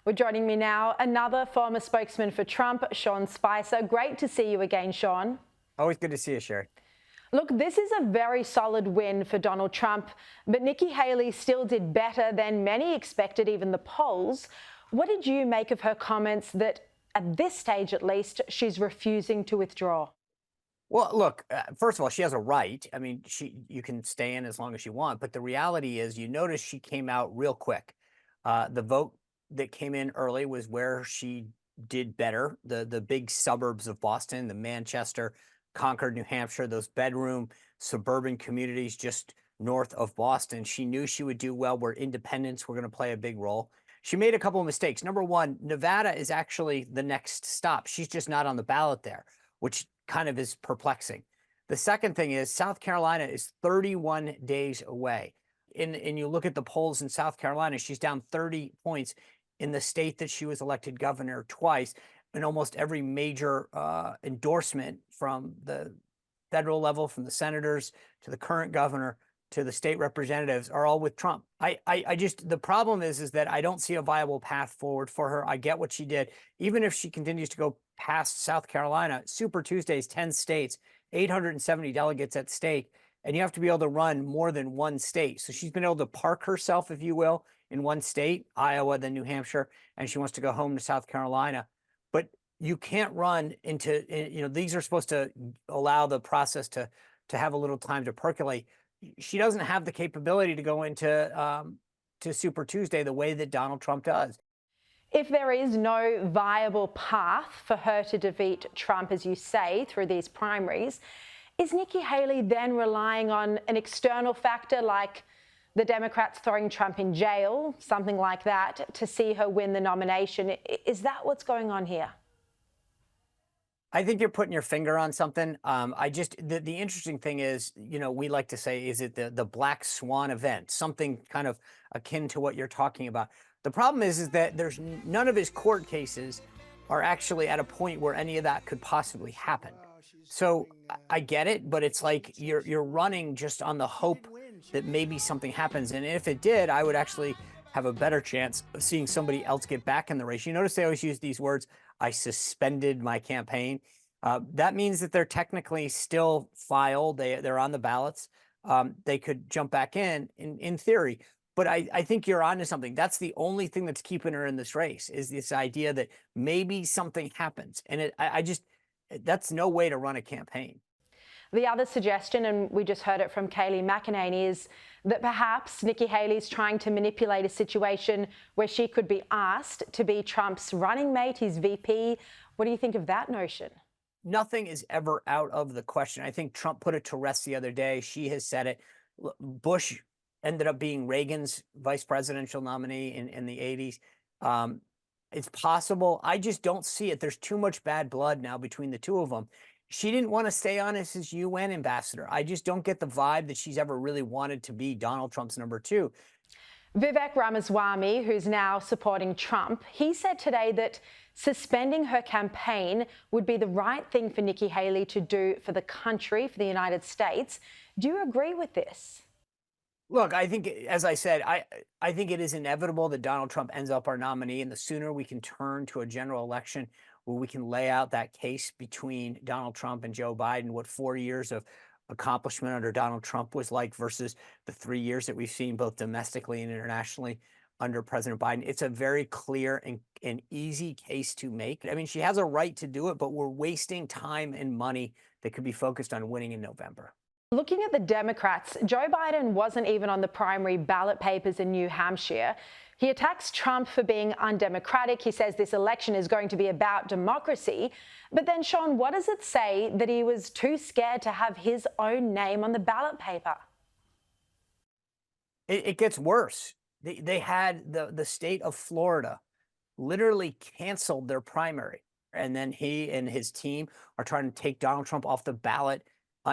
Well, joining me now, another former spokesman for Trump, Sean Spicer. Great to see you again, Sean. Always good to see you, Sherry. Look, this is a very solid win for Donald Trump, but Nikki Haley still did better than many expected, even the polls. What did you make of her comments that, at this stage at least, she's refusing to withdraw? Well, look, first of all, she has a right. I mean, you can stay in as long as you want, but the reality is, you notice she came out real quick. The vote that came in early was where she did better. The big suburbs of Boston, the Manchester, Concord, New Hampshire, those bedroom suburban communities just north of Boston. She knew she would do well, where independents were going to play a big role. She made a couple of mistakes. Number one, Nevada is actually the next stop. She's just not on the ballot there, which kind of is perplexing. The second thing is South Carolina is 31 days away. And you look at the polls in South Carolina, she's down 30 points in the state that she was elected governor twice. And almost every major endorsement from the federal level, from the senators to the current governor to the state representatives, are all with Trump. I just, the problem is that I don't see a viable path forward for her. I get what she did. Even if she continues to go past South Carolina, Super Tuesdays, 10 states, 870 delegates at stake, and you have to be able to run more than one state. So she's been able to park herself, if you will, in one state, Iowa, then New Hampshire, and she wants to go home to South Carolina. But you can't run into, these are supposed to allow the process to have a little time to percolate. She doesn't have the capability to go into to Super Tuesday the way that Donald Trump does. If there is no viable path for her to defeat Trump, as you say, through these primaries, is Nikki Haley then relying on an external factor like the Democrats throwing Trump in jail, something like that, to see her win the nomination? Is that what's going on here? I think you're putting your finger on something. The interesting thing is, we like to say, is it the black swan event, something kind of akin to what you're talking about. The problem is that there's none of his court cases are actually at a point where any of that could possibly happen. So I get it, but it's like you're running just on the hope that maybe something happens. And if it did, I would actually have a better chance of seeing somebody else get back in the race. You notice they always use these words: I suspended my campaign. That means that they're technically still filed. They're on the ballots. They could jump back in theory. But I think you're onto something. That's the only thing that's keeping her in this race, is this idea that maybe something happens. And that's no way to run a campaign. The other suggestion, and we just heard it from Kayleigh McEnany, is that perhaps Nikki Haley's trying to manipulate a situation where she could be asked to be Trump's running mate, his VP. What do you think of that notion? Nothing is ever out of the question. I think Trump put it to rest the other day. She has said it. Bush ended up being Reagan's vice presidential nominee in the 80s. It's possible. I just don't see it. There's too much bad blood now between the two of them. She didn't want to stay on as his UN ambassador. I just don't get the vibe that she's ever really wanted to be Donald Trump's number two. Vic Ramaswami, who's now supporting Trump, he said today that suspending her campaign would be the right thing for Nikki Haley to do for the country, for the United States. Do you agree with this? Look, I think, as I said, I think it is inevitable that Donald Trump ends up our nominee, and the sooner we can turn to a general election where we can lay out that case between Donald Trump and Joe Biden, what 4 years of accomplishment under Donald Trump was like versus the 3 years that we've seen both domestically and internationally under President Biden. It's a very clear and easy case to make. I mean, she has a right to do it, but we're wasting time and money that could be focused on winning in November. Looking at the Democrats, Joe Biden wasn't even on the primary ballot papers in New Hampshire. He attacks Trump for being undemocratic. He says this election is going to be about democracy. But then, Sean, what does it say that he was too scared to have his own name on the ballot paper? It gets worse. They had the state of Florida literally canceled their primary. And then he and his team are trying to take Donald Trump off the ballot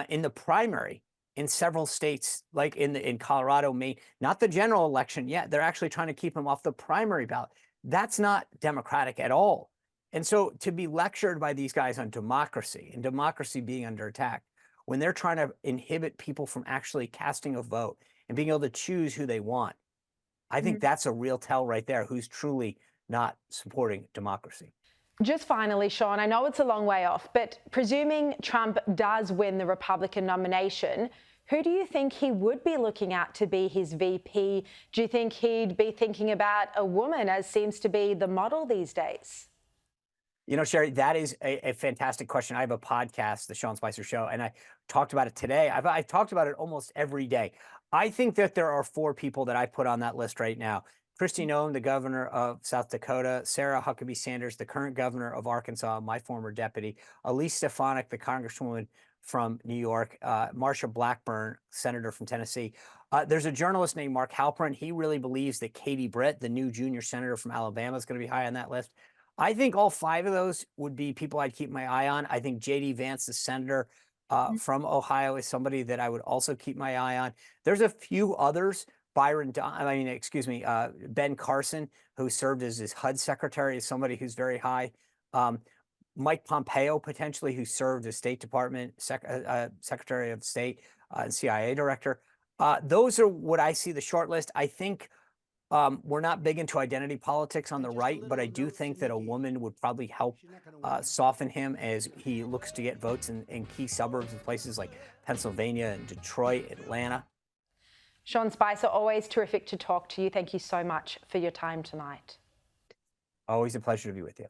in the primary in several states, like in Colorado, Maine, not the general election yet. They're actually trying to keep him off the primary ballot. That's not democratic at all. And so to be lectured by these guys on democracy and democracy being under attack, when they're trying to inhibit people from actually casting a vote and being able to choose who they want, I think that's a real tell right there, who's truly not supporting democracy. Just finally, Sean, I know it's a long way off, but presuming Trump does win the Republican nomination, who do you think he would be looking at to be his VP? Do you think he'd be thinking about a woman, as seems to be the model these days? You know, Sharri, that is a fantastic question. I have a podcast, The Sean Spicer Show, and I talked about it today. I've talked about it almost every day. I think that there are 4 people that I put on that list right now. Kristi Noem, the governor of South Dakota; Sarah Huckabee Sanders, the current governor of Arkansas, my former deputy; Elise Stefanik, the congresswoman from New York; Marsha Blackburn, senator from Tennessee. There's a journalist named Mark Halperin. He really believes that Katie Britt, the new junior senator from Alabama, is going to be high on that list. I think all 5 of those would be people I'd keep my eye on. I think J.D. Vance, the senator from Ohio, is somebody that I would also keep my eye on. There's a few others. Ben Carson, who served as his HUD secretary, is somebody who's very high. Mike Pompeo, potentially, who served as State Department Secretary of State and CIA director. Those are what I see the short list. I think we're not big into identity politics on the right, but I do think that a woman would probably help soften him as he looks to get votes in key suburbs of places like Pennsylvania and Detroit, Atlanta. Sean Spicer, always terrific to talk to you. Thank you so much for your time tonight. Always a pleasure to be with you.